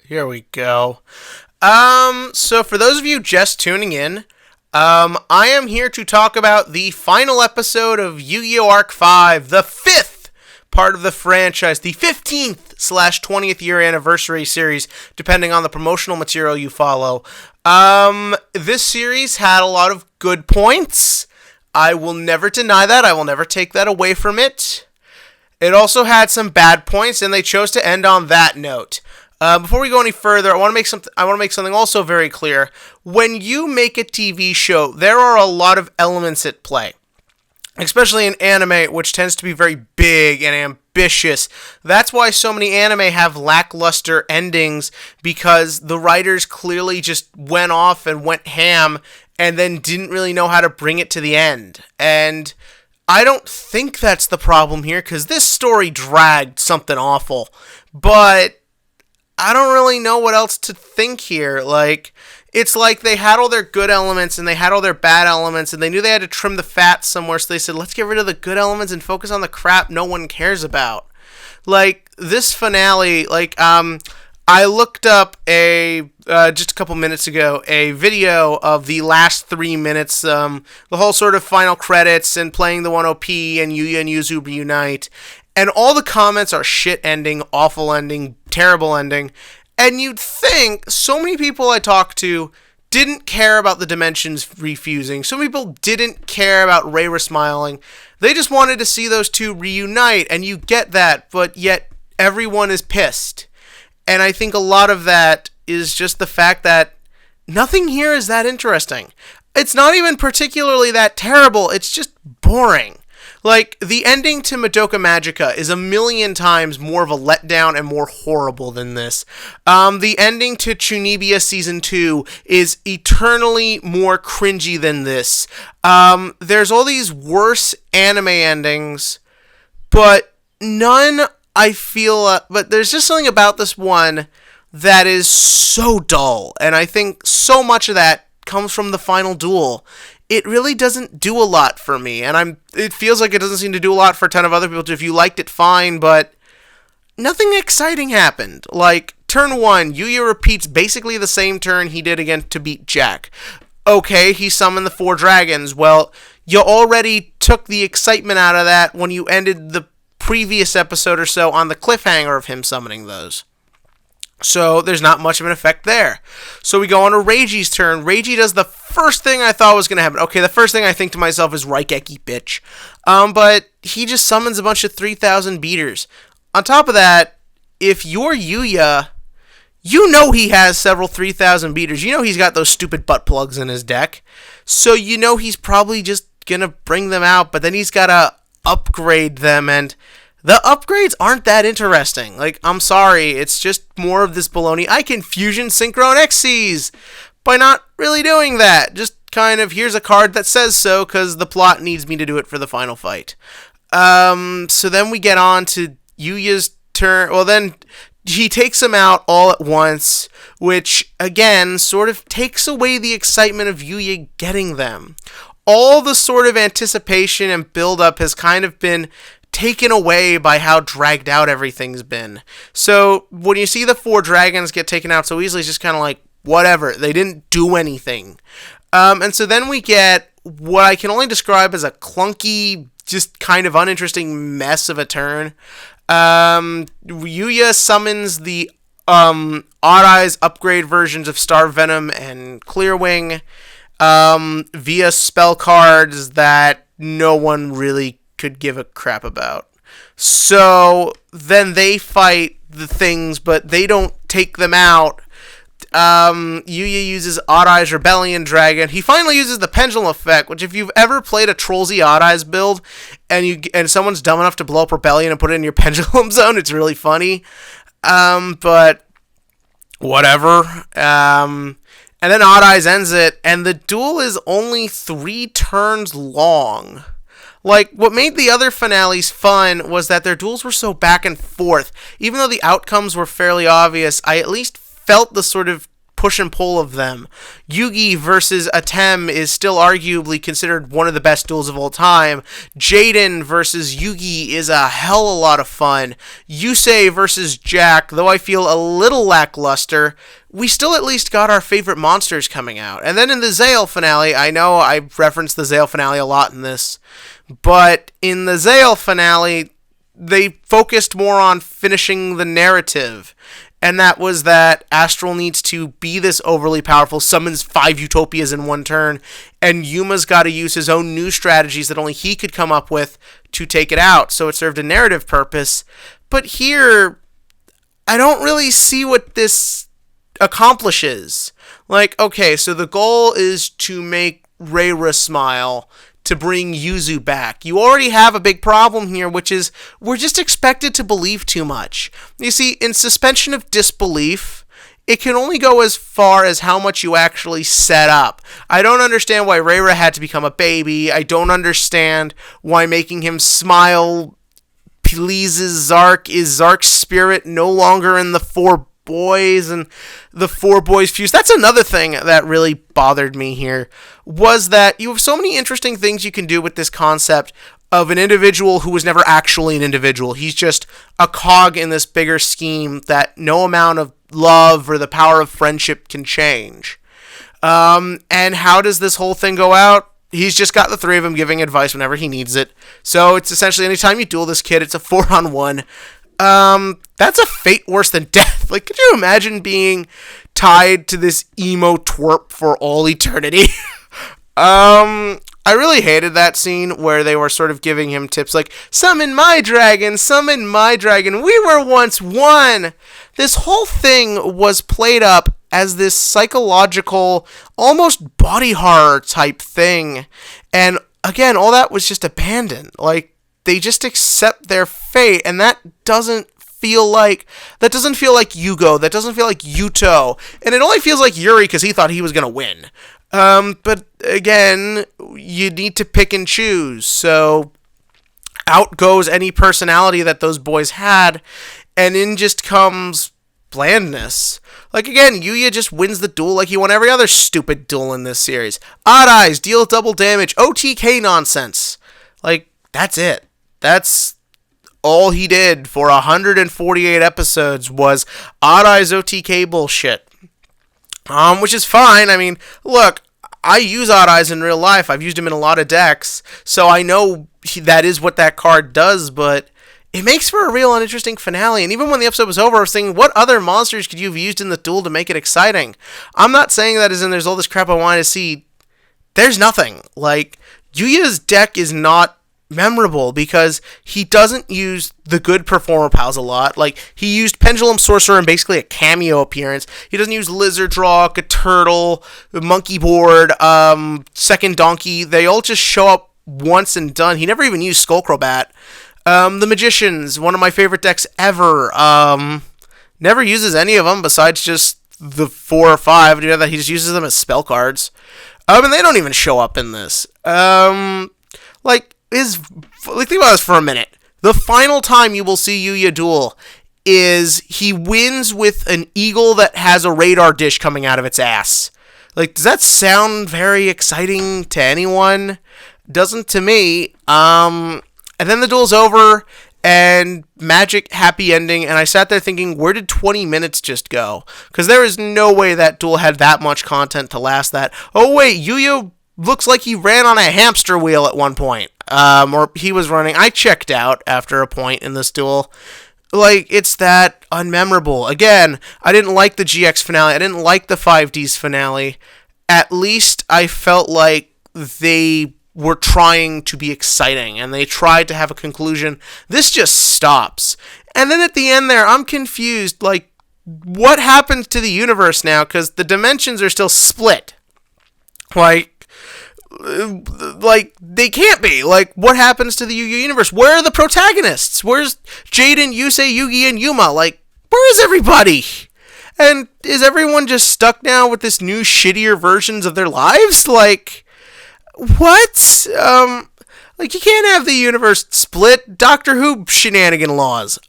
Here we go. So for those of you just tuning in, I am here to talk about the final episode of Yu-Gi-Oh! Arc 5, the fifth part of the franchise, the 15th/20th year anniversary series, depending on the promotional material you follow. This series had a lot of good points. I will never deny that. I will never take that away from it. It also had some bad points, and they chose to end on that note. Before we go any further, I want to make something also very clear. When you make a TV show, there are a lot of elements at play, especially in anime, which tends to be very big and ambitious. That's why so many anime have lackluster endings, because the writers clearly just went off and went ham and then didn't really know how to bring it to the end. And I don't think that's the problem here, because this story dragged something awful. But I don't really know what else to think here. It's like they had all their good elements and they had all their bad elements, and they knew they had to trim the fat somewhere, so they said, let's get rid of the good elements and focus on the crap no one cares about. This finale, I looked up just a couple minutes ago, a video of the last 3 minutes, the whole sort of final credits and playing the 1OP and Yuya and Yuzu reunite. And all the comments are shit ending, awful ending, terrible ending. And you'd think so many people I talked to didn't care about the dimensions refusing. Some people didn't care about Rayra smiling. They just wanted to see those two reunite, and you get that, but yet everyone is pissed. And I think a lot of that is just the fact that nothing here is that interesting. It's not even particularly that terrible, it's just boring. The ending to Madoka Magica is a million times more of a letdown and more horrible than this. The ending to Chunibyo Season 2 is eternally more cringy than this. There's all these worse anime endings, but none I feel... but there's just something about this one that is so dull, and I think so much of that comes from the final duel. It really doesn't do a lot for me, and it feels like it doesn't seem to do a lot for a ton of other people too. If you liked it, fine, but nothing exciting happened. Turn 1, Yuya repeats basically the same turn he did again to beat Jack. Okay, he summoned the 4 dragons. Well, you already took the excitement out of that when you ended the previous episode or so on the cliffhanger of him summoning those. So there's not much of an effect there. So we go on to Reiji's turn. Reiji does the first thing I thought was going to happen. Okay, the first thing I think to myself is Raigeki, bitch. But he just summons a bunch of 3,000 beaters. On top of that, if you're Yuya, you know he has several 3,000 beaters. You know he's got those stupid butt plugs in his deck. So you know he's probably just going to bring them out, but then he's got to upgrade them, and the upgrades aren't that interesting. I'm sorry, it's just more of this baloney. I can fusion Synchron Xyz by not really doing that. Just kind of, here's a card that says so, because the plot needs me to do it for the final fight. So then we get on to Yuya's turn. Well, then he takes them out all at once, which, again, sort of takes away the excitement of Yuya getting them. All the sort of anticipation and build-up has kind of been taken away by how dragged out everything's been. So when you see the 4 dragons get taken out so easily, it's just kind of whatever. They didn't do anything. And so then we get what I can only describe as a clunky, just kind of uninteresting mess of a turn. Yuya summons the Odd Eyes upgrade versions of Star Venom and Clearwing via spell cards that no one really could give a crap about. So then they fight the things, but they don't take them out. Yuya uses Odd Eyes Rebellion Dragon. He finally uses the Pendulum Effect, which if you've ever played a Trollsy Odd Eyes build and someone's dumb enough to blow up Rebellion and put it in your Pendulum Zone, it's really funny. But whatever. And then Odd Eyes ends it, and the duel is only 3 turns long. What made the other finales fun was that their duels were so back and forth. Even though the outcomes were fairly obvious, I at least felt the sort of push and pull of them. Yugi versus Atem is still arguably considered one of the best duels of all time. Jaden versus Yugi is a hell of a lot of fun. Yusei versus Jack, though I feel a little lackluster, we still at least got our favorite monsters coming out. And then in the Zale finale, I know I referenced the Zale finale a lot in this, but in the Zale finale, they focused more on finishing the narrative. And that was that Astral needs to be this overly powerful, summons 5 Utopias in one turn, and Yuma's got to use his own new strategies that only he could come up with to take it out. So it served a narrative purpose. But here, I don't really see what this accomplishes. Like, okay, so the goal is to make Reira smile, to bring Yuzu back. You already have a big problem here, which is we're just expected to believe too much. You see, in suspension of disbelief, it can only go as far as how much you actually set up. I don't understand why Reira had to become a baby. I don't understand why making him smile pleases Zark. Is Zark's spirit no longer in the 4 boys and the 4 boys fuse? That's another thing that really bothered me here, was that you have so many interesting things you can do with this concept of an individual who was never actually an individual. He's just a cog in this bigger scheme that no amount of love or the power of friendship can change. And how does this whole thing go out? He's just got the 3 of them giving advice whenever he needs it. So it's essentially anytime you duel this kid, it's a 4-on-1. That's a fate worse than death. Like, could you imagine being tied to this emo twerp for all eternity? I really hated that scene where they were sort of giving him tips like, summon my dragon, we were once one. This whole thing was played up as this psychological, almost body horror type thing. And again, all that was just abandoned. Like, they just accept their fate, and that doesn't feel like Yugioh, that doesn't feel like Yuto, and it only feels like Yuri because he thought he was going to win. But again, you need to pick and choose, so out goes any personality that those boys had, and in just comes blandness. Like, again, Yuya just wins the duel like he won every other stupid duel in this series. Odd Eyes, deal double damage, OTK nonsense. Like, that's it. That's all he did for 148 episodes was Odd Eyes OTK bullshit. Which is fine. I mean, look, I use Odd Eyes in real life. I've used him in a lot of decks, so I know that is what that card does, but it makes for a real uninteresting finale. And even when the episode was over, I was thinking, what other monsters could you have used in the duel to make it exciting? I'm not saying that as in there's all this crap I wanted to see. There's nothing. Like, Yuya's deck is not memorable because he doesn't use the good performer pals a lot. Like, he used Pendulum Sorcerer in basically a cameo appearance. He doesn't use Lizard Draw, a Turtle, Monkey Board, Second Donkey. They all just show up once and done. He never even used Skullcrobat. The Magicians, one of my favorite decks ever. Never uses any of them besides just the 4 or 5. You know that he just uses them as spell cards. And they don't even show up in this. Think about this for a minute. The final time you will see Yuya duel is he wins with an eagle that has a radar dish coming out of its ass. Like, does that sound very exciting to anyone? Doesn't to me. And then the duel's over, and magic happy ending, and I sat there thinking, where did 20 minutes just go? Because there is no way that duel had that much content to last that. Oh wait, Yuya looks like he ran on a hamster wheel at one point. Or he was running. I checked out after a point in this duel. Like, it's that unmemorable. Again, I didn't like the GX finale. I didn't like the 5Ds finale. At least I felt like they were trying to be exciting, and they tried to have a conclusion. This just stops. And then at the end there, I'm confused. Like, what happens to the universe now? Because the dimensions are still split. Like, they can't be. Like, what happens to the Yu-Gi-Oh universe? Where are the protagonists? Where's Jaden, Yusei, Yugi, and Yuma? Like, where is everybody? And is everyone just stuck now with this new shittier versions of their lives? Like, what? Like, you can't have the universe split. Doctor Who shenanigan laws.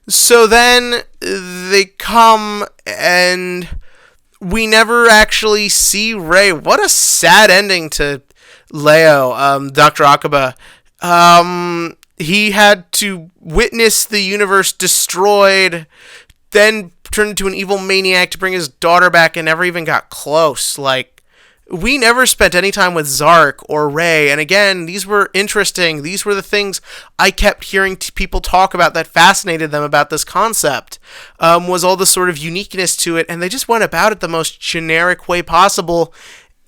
So then they come and we never actually see Rei. What a sad ending to Leo, Dr. Akaba. He had to witness the universe destroyed, then turned into an evil maniac to bring his daughter back and never even got close. Like, we never spent any time with Zark or Rei, and again, these were interesting. These were the things I kept hearing people talk about that fascinated them about this concept, was all the sort of uniqueness to it, and they just went about it the most generic way possible.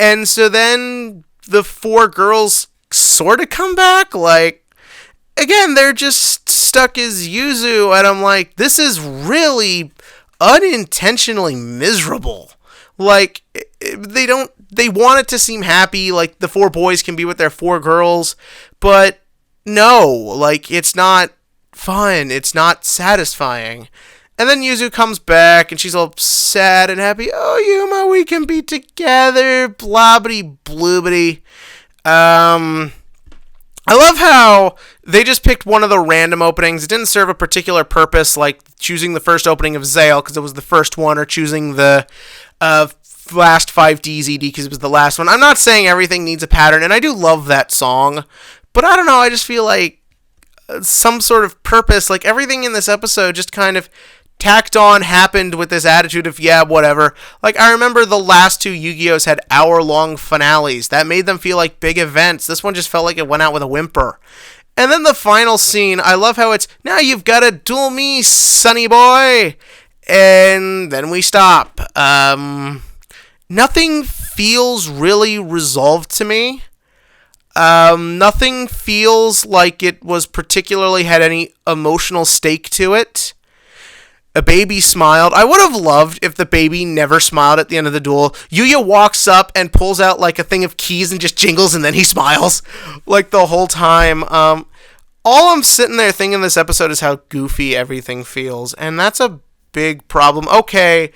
And so then the four girls sort of come back, like, again, they're just stuck as Yuzu, and I'm like, this is really unintentionally miserable. Like, they want it to seem happy, like the four boys can be with their four girls, but no, like, it's not fun, it's not satisfying. And then Yuzu comes back, and she's all sad and happy. Oh, Yuma, we can be together, blobbity bloobity. I love how they just picked one of the random openings. It didn't serve a particular purpose, like choosing the first opening of Zale because it was the first one, or choosing the last 5Ds ED because it was the last one. I'm not saying everything needs a pattern, and I do love that song, but I don't know, I just feel like some sort of purpose, like everything in this episode just kind of tacked on, happened with this attitude of, yeah, whatever. Like, I remember the last two Yu-Gi-Ohs had hour-long finales. That made them feel like big events. This one just felt like it went out with a whimper. And then the final scene, I love how it's, now you've got to duel me, sonny boy. And then we stop. Nothing feels really resolved to me. Nothing feels like it was particularly had any emotional stake to it. A baby smiled. I would have loved if the baby never smiled at the end of the duel. Yugioh walks up and pulls out like a thing of keys and just jingles, and then he smiles like the whole time. All I'm sitting there thinking this episode is how goofy everything feels, and that's a big problem. Okay,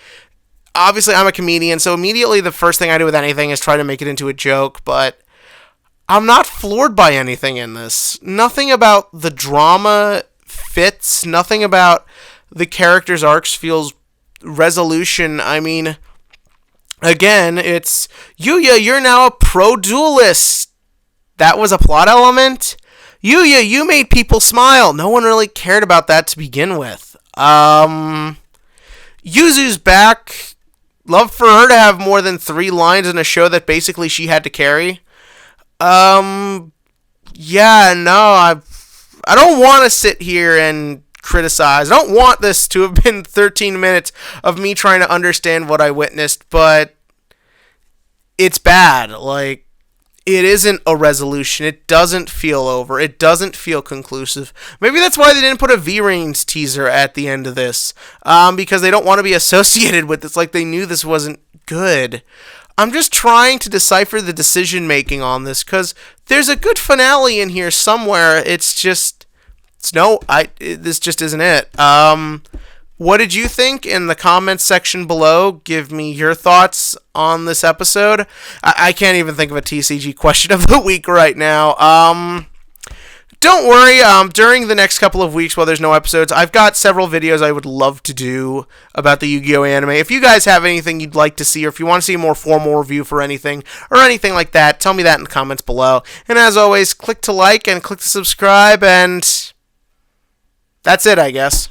obviously I'm a comedian, so immediately the first thing I do with anything is try to make it into a joke, but I'm not floored by anything in this. Nothing about the drama fits. Nothing about the characters' arcs feels resolution. I mean, again, it's, Yuya, you're now a pro-duelist. That was a plot element? Yuya, you made people smile. No one really cared about that to begin with. Yuzu's back. Love for her to have more than 3 lines in a show that basically she had to carry. Yeah, no, I don't want to sit here and criticize. I don't want this to have been 13 minutes of me trying to understand what I witnessed, but it's bad. Like, it isn't a resolution. It doesn't feel over. It doesn't feel conclusive. Maybe that's why they didn't put a V-Reigns teaser at the end of this, because they don't want to be associated with this, like they knew this wasn't good. I'm just trying to decipher the decision-making on this, because there's a good finale in here somewhere. It's just, this just isn't it. What did you think? In the comments section below, give me your thoughts on this episode. I can't even think of a TCG question of the week right now. Don't worry, during the next couple of weeks while there's no episodes, I've got several videos I would love to do about the Yu-Gi-Oh! Anime. If you guys have anything you'd like to see, or if you want to see a more formal review for anything, or anything like that, tell me that in the comments below. And as always, click to like and click to subscribe, and that's it, I guess.